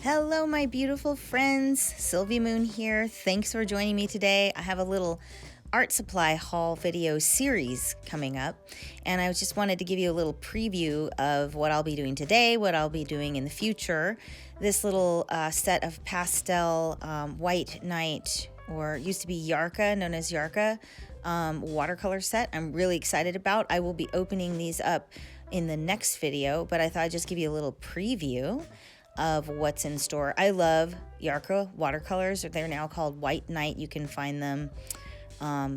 Hello, my beautiful friends. Sylvie Moon here. Thanks for joining me today. I have a little art supply haul video series coming up, and I just wanted to give you a little preview of what I'll be doing today, what I'll be doing in the future. This little set of pastel white night, or used to be Yarka, known as Yarka, watercolor set I'm really excited about. I will be opening these up in the next video, but I thought I'd just give you a little preview of what's in store. I love Yarka watercolors. They're now called White Night. You can find them.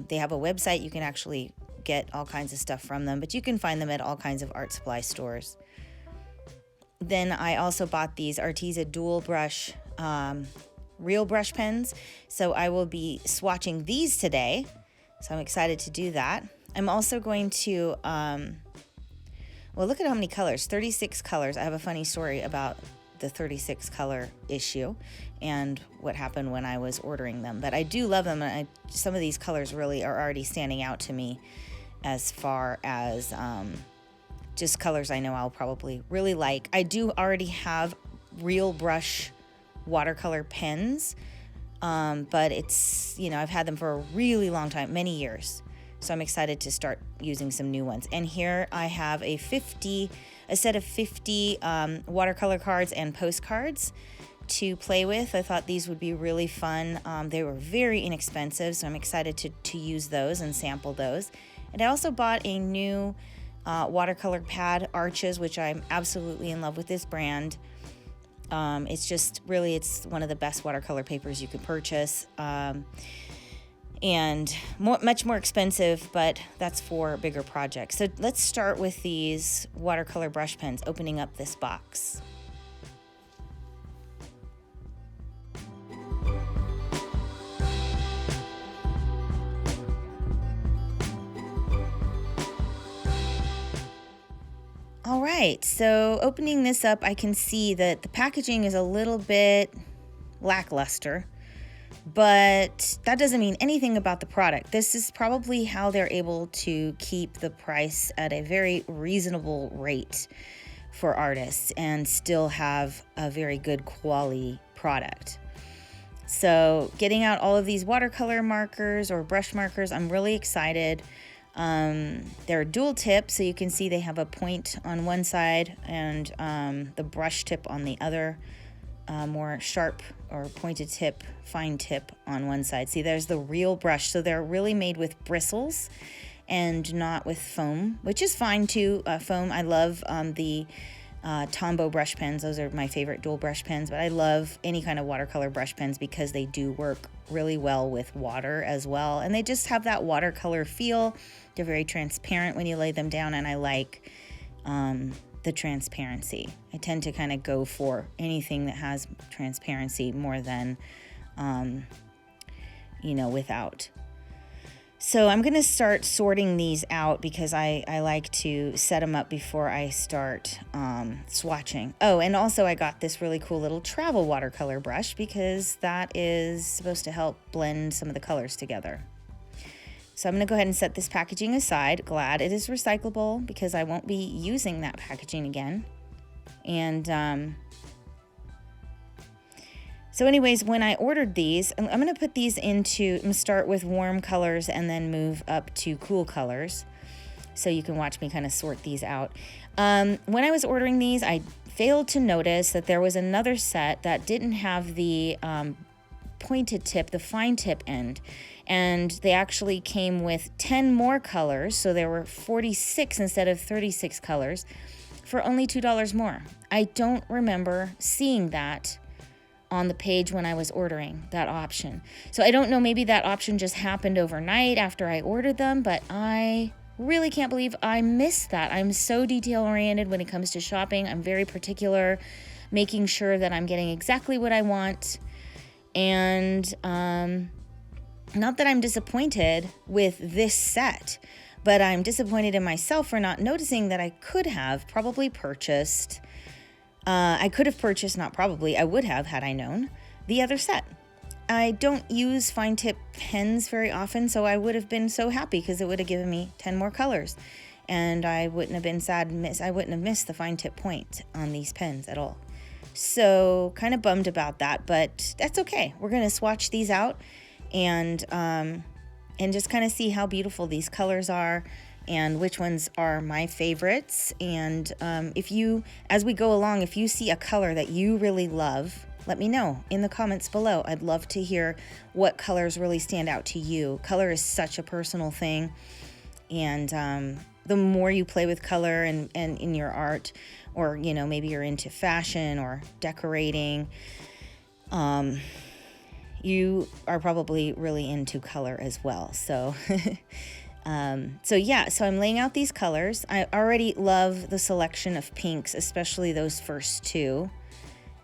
They have a website. You can actually get all kinds of stuff from them, but you can find them at all kinds of art supply stores. Then I also bought these Arteza dual brush real brush pens. So I will be swatching these today. So I'm excited to do that. I'm also going to, well, look at how many colors, 36 colors. I have a funny story about the 36 color issue and what happened when I was ordering them, but I do love them, and some of these colors really are already standing out to me as far as just colors I know I'll probably really like. I do already have real brush watercolor pens, but it's, you know, I've had them for a really long time, many years, so I'm excited to start using some new ones. And here I have a set of 50 watercolor cards and postcards to play with. I thought these would be really fun. They were very inexpensive, so I'm excited to use those and sample those. And I also bought a new watercolor pad, Arches, which I'm absolutely in love with this brand. It's just really, it's one of the best watercolor papers you can purchase. And much more expensive, but that's for bigger projects. So let's start with these watercolor brush pens, opening up this box. All right, so opening this up, I can see that the packaging is a little bit lackluster, but that doesn't mean anything about the product. This is probably how they're able to keep the price at a very reasonable rate for artists and still have a very good quality product. So getting out all of these watercolor markers or brush markers, I'm really excited. They're dual tip, so you can see they have a point on one side and the brush tip on the other. More sharp or pointed tip, fine tip on one side. See, there's the real brush. So they're really made with bristles and not with foam, which is fine too. Foam, I love the Tombow brush pens. Those are my favorite dual brush pens, but I love any kind of watercolor brush pens because they do work really well with water as well. And they just have that watercolor feel. They're very transparent when you lay them down, and I like the transparency. I tend to kind of go for anything that has transparency more than, without. So I'm going to start sorting these out because I like to set them up before I start swatching. Oh, and also I got this really cool little travel watercolor brush because that is supposed to help blend some of the colors together. So I'm going to go ahead and set this packaging aside. Glad it is recyclable because I won't be using that packaging again. And so anyways, when I ordered these, I'm going to put these I'm going to start with warm colors and then move up to cool colors. So you can watch me kind of sort these out. When I was ordering these, I failed to notice that there was another set that didn't have the pointed tip, the fine tip end. And they actually came with 10 more colors, so there were 46 instead of 36 colors for only $2 more. I don't remember seeing that on the page when I was ordering that option. So I don't know, maybe that option just happened overnight after I ordered them, but I really can't believe I missed that. I'm so detail-oriented when it comes to shopping. I'm very particular, making sure that I'm getting exactly what I want. And not that I'm disappointed with this set, but I'm disappointed in myself for not noticing that I could have probably purchased, I would have had I known, the other set. I don't use fine tip pens very often, so I would have been so happy because it would have given me 10 more colors. And I wouldn't have been sad, I wouldn't have missed the fine tip point on these pens at all. So kind of bummed about that, but that's okay. We're going to swatch these out and just kind of see how beautiful these colors are and which ones are my favorites. And if you, as we go along, if you see a color that you really love, let me know in the comments below. I'd love to hear what colors really stand out to you. Color is such a personal thing. And the more you play with color and in your art, or, you know, maybe you're into fashion or decorating, you are probably really into color as well. So, so I'm laying out these colors. I already love the selection of pinks, especially those first two.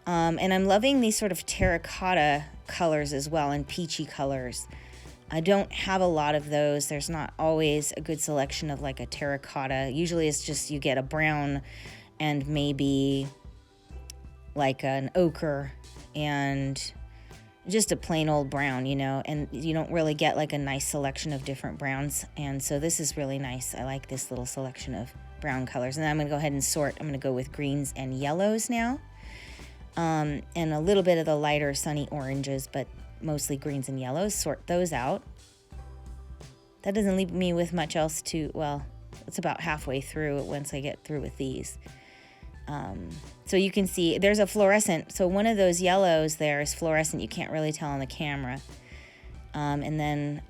And I'm loving these sort of terracotta colors as well, and peachy colors. I don't have a lot of those. There's not always a good selection of like a terracotta. Usually it's just you get a brown and maybe like an ochre and just a plain old brown, you know, and you don't really get like a nice selection of different browns. And so this is really nice. I like this little selection of brown colors. And then I'm going to go ahead and sort. I'm going to go with greens and yellows now. And a little bit of the lighter sunny oranges, but mostly greens and yellows. Sort those out. That doesn't leave me with much else to, well, it's about halfway through once I get through with these. So you can see there's a fluorescent. So one of those yellows there is fluorescent. You can't really tell on the camera. And then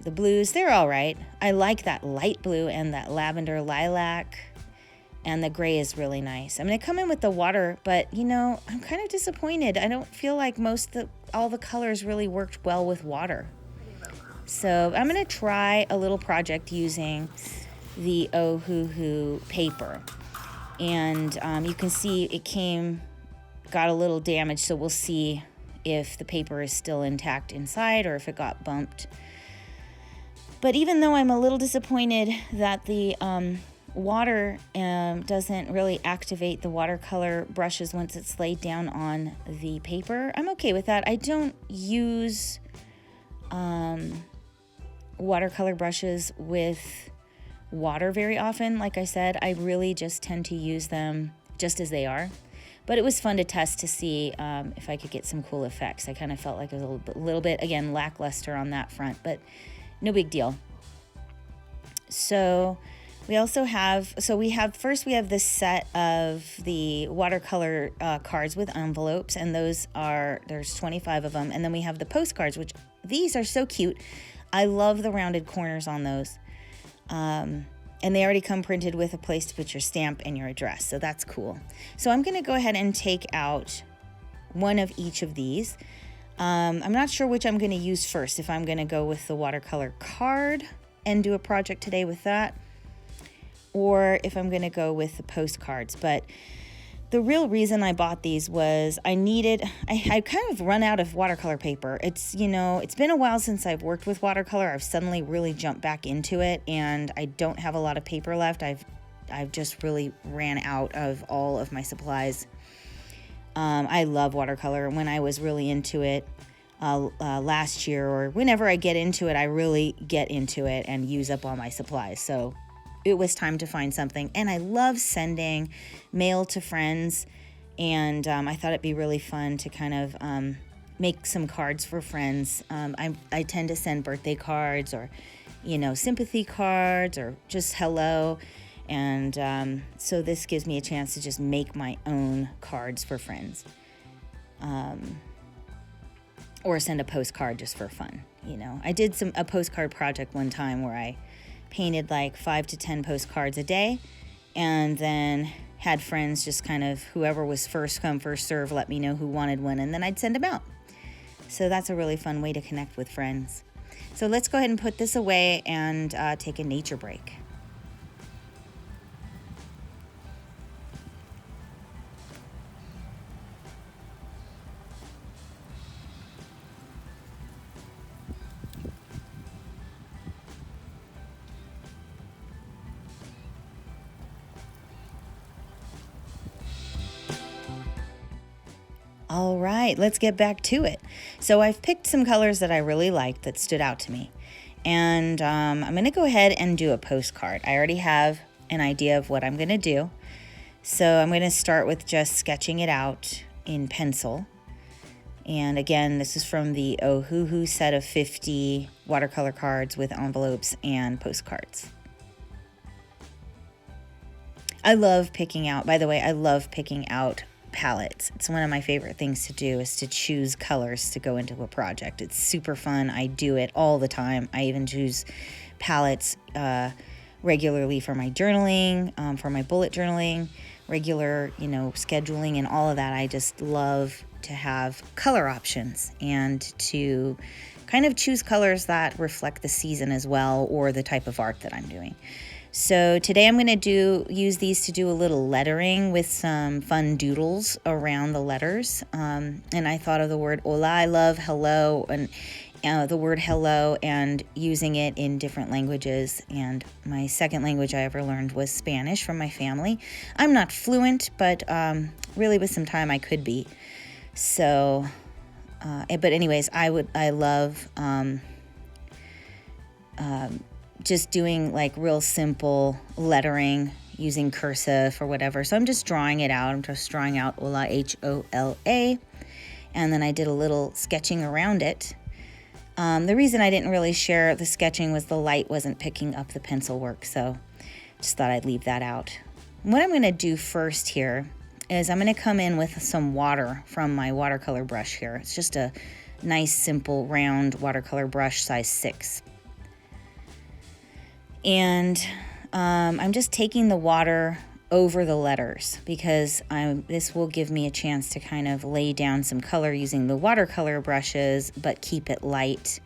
the blues, they're all right. I like that light blue and that lavender lilac. And the gray is really nice. I'm going to come in with the water, but, you know, I'm kind of disappointed. I don't feel like all the colors really worked well with water. So I'm going to try a little project using the Ohuhu paper. And you can see it got a little damaged, so we'll see if the paper is still intact inside or if it got bumped. But even though I'm a little disappointed that the water doesn't really activate the watercolor brushes once it's laid down on the paper, I'm okay with that. I don't use watercolor brushes with water very often. Like I said, I really just tend to use them just as they are. But it was fun to test to see if I could get some cool effects. I kind of felt like it was a little bit, again, lackluster on that front, but no big deal. So we also have, first we have this set of the watercolor cards with envelopes, and there's 25 of them. And then we have the postcards, which these are so cute. I love the rounded corners on those. And they already come printed with a place to put your stamp and your address, so that's cool. So I'm going to go ahead and take out one of each of these. I'm not sure which I'm going to use first, if I'm going to go with the watercolor card and do a project today with that, or if I'm going to go with the postcards. But the real reason I bought these was I kind of run out of watercolor paper. It's been a while since I've worked with watercolor. I've suddenly really jumped back into it, and I don't have a lot of paper left. I've just really ran out of all of my supplies. I love watercolor. When I was really into it last year, or whenever I get into it, I really get into it and use up all my supplies. So it was time to find something. And I love sending mail to friends. And I thought it'd be really fun to kind of make some cards for friends. I tend to send birthday cards, or, sympathy cards, or just hello. And so this gives me a chance to just make my own cards for friends. Or send a postcard just for fun. I did a postcard project one time where I painted like 5 to 10 postcards a day, and then had friends just kind of, whoever was first come, first serve, let me know who wanted one, and then I'd send them out. So that's a really fun way to connect with friends. So let's go ahead and put this away and take a nature break. All right, let's get back to it. So I've picked some colors that I really liked that stood out to me. And I'm going to go ahead and do a postcard. I already have an idea of what I'm going to do. So I'm going to start with just sketching it out in pencil. And again, this is from the Ohuhu set of 50 watercolor cards with envelopes and postcards. I love picking out, by the way, I love picking out palettes. It's one of my favorite things to do, is to choose colors to go into a project. It's super fun. I do it all the time. I even choose palettes regularly for my journaling, for my bullet journaling, regular, scheduling and all of that. I just love to have color options and to kind of choose colors that reflect the season as well, or the type of art that I'm doing. So today I'm going to use these to do a little lettering with some fun doodles around the letters. And I thought of the word hola, I love hello, and the word hello, and using it in different languages. And my second language I ever learned was Spanish from my family. I'm not fluent, but really with some time I could be. So, but anyways, I love just doing like real simple lettering using cursive or whatever. So I'm just drawing it out. I'm just drawing out hola, H-O-L-A. And then I did a little sketching around it. The reason I didn't really share the sketching was the light wasn't picking up the pencil work. So just thought I'd leave that out. What I'm going to do first here is I'm going to come in with some water from my watercolor brush here. It's just a nice, simple, round watercolor brush, size 6. And I'm just taking the water over the letters because this will give me a chance to kind of lay down some color using the watercolor brushes, but keep it light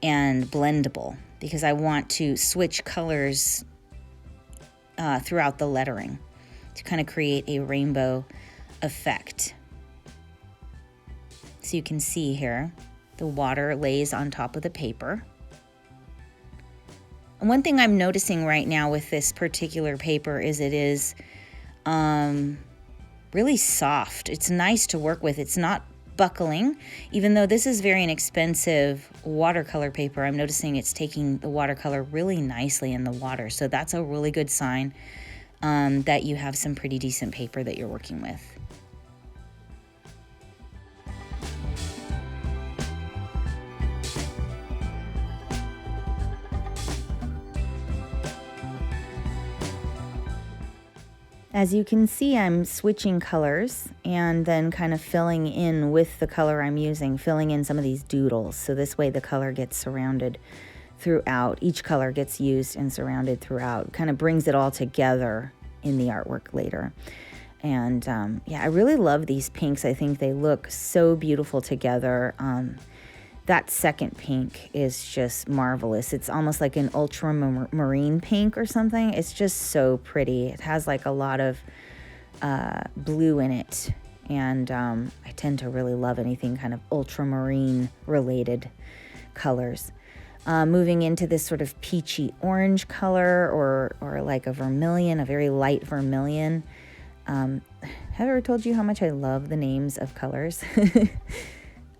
and blendable, because I want to switch colors throughout the lettering to kind of create a rainbow effect. So you can see here, the water lays on top of the paper. And one thing I'm noticing right now with this particular paper is it is really soft. It's nice to work with. It's not buckling. Even though this is very inexpensive watercolor paper, I'm noticing it's taking the watercolor really nicely in the water. So that's a really good sign that you have some pretty decent paper that you're working with. As you can see, I'm switching colors and then kind of filling in with the color I'm using, filling in some of these doodles. So this way the color gets surrounded throughout. Each color gets used and surrounded throughout. Kind of brings it all together in the artwork later. And yeah, I really love these pinks. I think they look so beautiful together. That second pink is just marvelous. It's almost like an ultramarine pink or something. It's just so pretty. It has like a lot of blue in it. And I tend to really love anything kind of ultramarine related colors. Moving into this sort of peachy orange color, or like a vermilion, a very light vermilion. Have I ever told you how much I love the names of colors?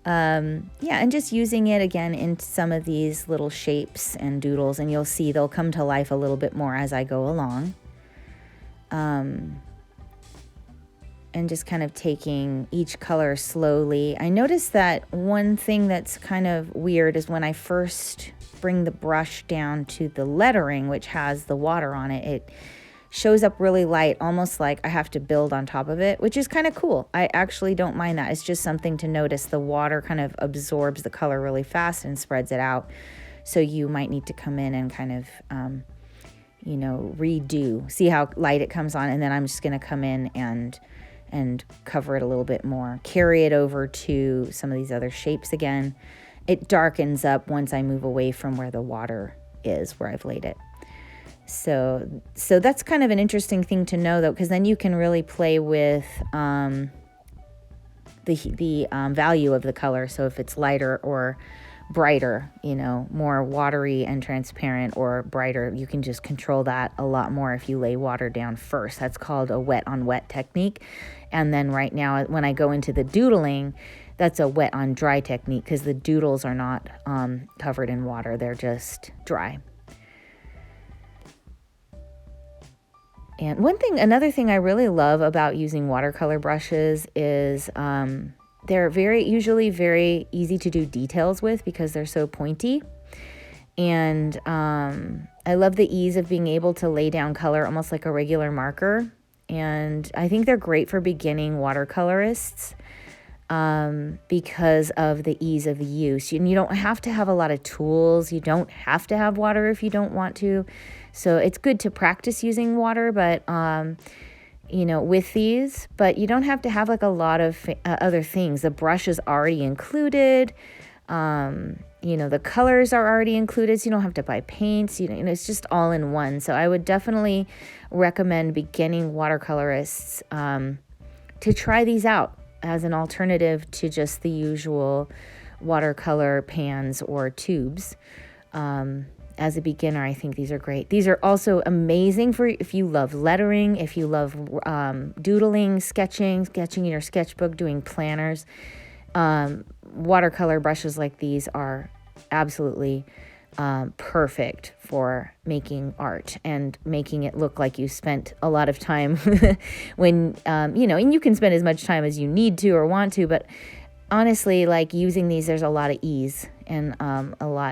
Yeah, and just using it again into some of these little shapes and doodles, and you'll see they'll come to life a little bit more as I go along. And just kind of taking each color slowly. I noticed that one thing that's kind of weird is when I first bring the brush down to the lettering, which has the water on it, it shows up really light, almost like I have to build on top of it, which is kind of cool. I actually don't mind that. It's just something to notice. The water kind of absorbs the color really fast and spreads it out. So you might need to come in and kind of, redo. See how light it comes on, and then I'm just going to come in and cover it a little bit more. Carry it over to some of these other shapes again. It darkens up once I move away from where the water is, where I've laid it. So that's kind of an interesting thing to know, though, because then you can really play with the value of the color. So if it's lighter or brighter, more watery and transparent, or brighter, you can just control that a lot more if you lay water down first. That's called a wet on wet technique. And then right now, when I go into the doodling, that's a wet on dry technique, because the doodles are not covered in water. They're just dry. And another thing I really love about using watercolor brushes is they're usually very easy to do details with because they're so pointy. And I love the ease of being able to lay down color almost like a regular marker. And I think they're great for beginning watercolorists because of the ease of use. And you don't have to have a lot of tools. You don't have to have water if you don't want to. So it's good to practice using water, but with these, but you don't have to have like a lot of other things. The brush is already included. The colors are already included, so you don't have to buy paints. It's just all in one. So I would definitely recommend beginning watercolorists to try these out as an alternative to just the usual watercolor pans or tubes. As a beginner, I think these are great. These are also amazing for if you love lettering, if you love doodling, sketching in your sketchbook, doing planners. Watercolor brushes like these are absolutely perfect for making art and making it look like you spent a lot of time when, and you can spend as much time as you need to or want to, but honestly, like using these, there's a lot of ease and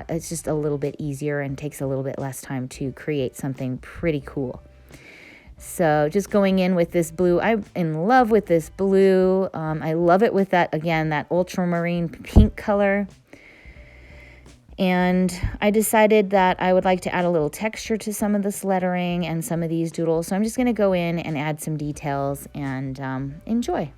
it's just a little bit easier and takes a little bit less time to create something pretty cool. So just going in with this blue, I'm in love with this blue. I love it with that ultramarine pink color. And I decided that I would like to add a little texture to some of this lettering and some of these doodles. So I'm just going to go in and add some details and enjoy.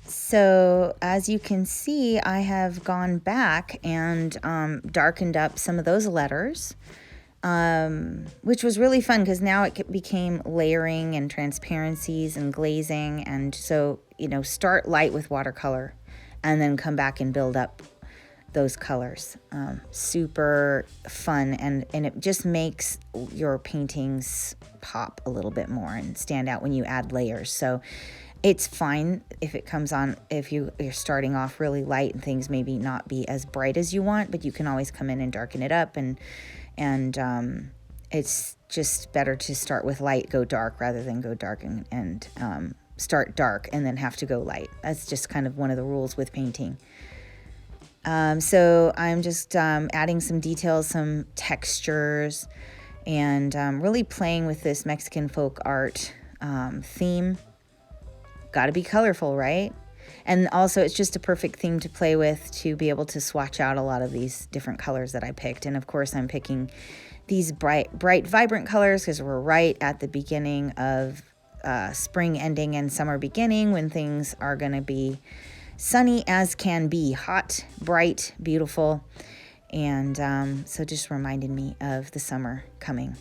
So as you can see, I have gone back and darkened up some of those letters, which was really fun because now it became layering and transparencies and glazing. And so, start light with watercolor and then come back and build up those colors. Super fun. And it just makes your paintings pop a little bit more and stand out when you add layers. So it's fine if it comes on, if you're starting off really light and things maybe not be as bright as you want, but you can always come in and darken it up. And it's just better to start with light, go dark, rather than go dark and start dark and then have to go light. That's just kind of one of the rules with painting. So I'm just adding some details, some textures, and really playing with this Mexican folk art theme. Got to be colorful, right? And also it's just a perfect theme to play with to be able to swatch out a lot of these different colors that I picked. And of course I'm picking these bright, vibrant colors because we're right at the beginning of spring ending and summer beginning, when things are going to be sunny as can be, hot, bright, beautiful. And so just reminded me of the summer coming.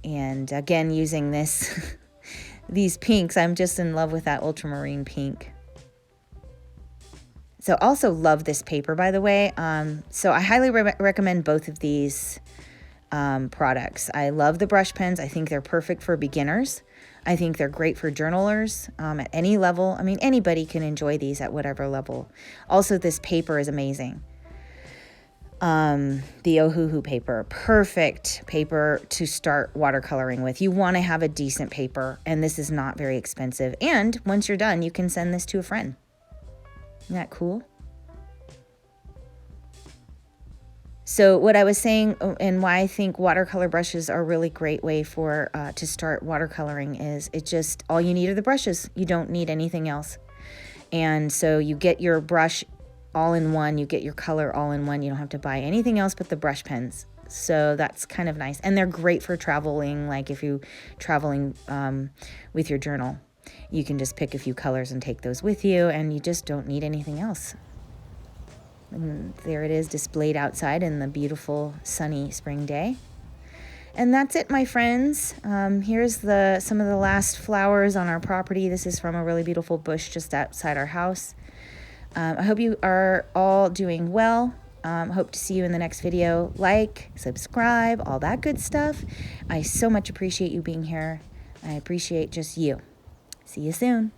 And again, using this these pinks, I'm just in love with that ultramarine pink. So also love this paper, by the way. So I highly recommend both of these products. I love the brush pens. I think they're perfect for beginners. I think they're great for journalers at any level. I mean, anybody can enjoy these at whatever level. Also, this paper is amazing. The Ohuhu paper, perfect paper to start watercoloring with. You want to have a decent paper, and this is not very expensive. And once you're done, you can send this to a friend. Isn't that cool? So what I was saying and why I think watercolor brushes are a really great way for to start watercoloring is it just, all you need are the brushes. You don't need anything else. And so you get your brush all in one, you get your color all in one. You don't have to buy anything else but the brush pens. So that's kind of nice. And they're great for traveling, like if you're traveling with your journal. You can just pick a few colors and take those with you, and you just don't need anything else. And there it is, displayed outside in the beautiful sunny spring day. And that's it, my friends. Here's some of the last flowers on our property. This is from a really beautiful bush just outside our house. I hope you are all doing well. Hope to see you in the next video. Like, subscribe, all that good stuff. I so much appreciate you being here. I appreciate just you. See you soon.